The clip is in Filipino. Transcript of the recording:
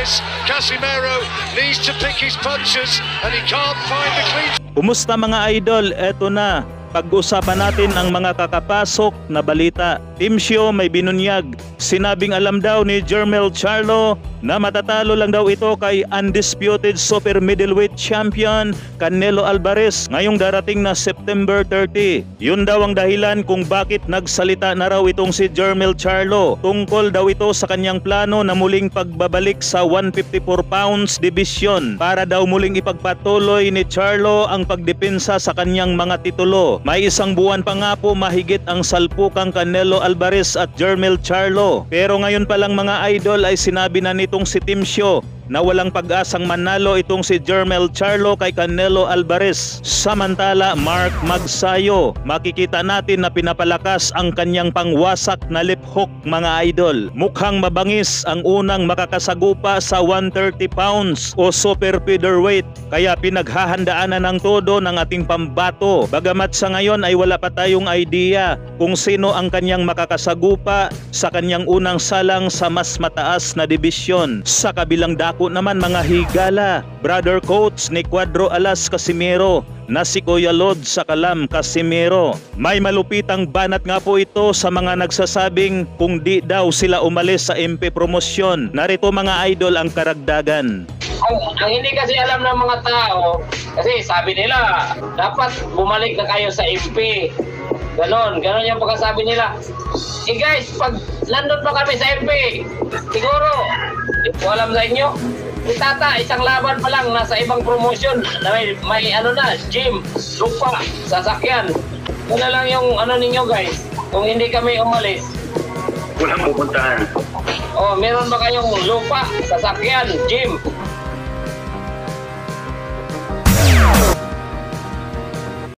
this. Casemiro needs to pick his punches and he can't find the clean. Kumusta mga idol? Eto na. Pag-usapan natin ang mga kakapasok na balita. Timsyo may binunyag. Sinabing alam daw ni Jermel Charlo na matatalo lang daw ito kay undisputed super middleweight champion Canelo Alvarez ngayong darating na September 30. Yun daw ang dahilan kung bakit nagsalita na raw itong si Jermel Charlo. Tungkol daw ito sa kanyang plano na muling pagbabalik sa 154 pounds division para daw muling ipagpatuloy ni Charlo ang pagdepensa sa kanyang mga titulo. May isang buwan pa nga po mahigit ang salpukang Canelo Alvarez at Jermel Charlo. Pero ngayon pa lang mga idol ay sinabi na nitong si Timsyo na walang pag-asang manalo itong si Jermel Charlo kay Canelo Alvarez. Samantala, Mark Magsayo, makikita natin na pinapalakas ang kanyang pangwasak na lip hook mga idol. Mukhang mabangis ang unang makakasagupa sa 130 pounds o super featherweight. Kaya pinaghahandaan na ng todo ng ating pambato. Bagamat sa ngayon ay wala pa tayong idea kung sino ang kanyang makakasagupa sa kanyang unang salang sa mas mataas na dibisyon. Sa kabilang dako naman mga higala, brother coach ni Cuadro Alas Casimero na si Kuya Lod sa Kalam Casimero. May malupitang banat nga po ito sa mga nagsasabing kung di daw sila umalis sa MP promosyon. Narito mga idol ang karagdagan. Ang hindi kasi alam ng mga tao, kasi sabi nila, dapat bumalik na kayo sa MP. Ganon yung pagkasabi nila. Guys, pag nandun pa kami sa MP, siguro, hindi ko alam sa inyo, Tata, isang laban pa lang, nasa ibang promotion, na may ano na, gym, lupa, sasakyan. Ano lang yung ano ninyo guys, kung hindi kami umalis. Walang pupuntahan. Oh, meron ba kayong lupa, sasakyan, gym?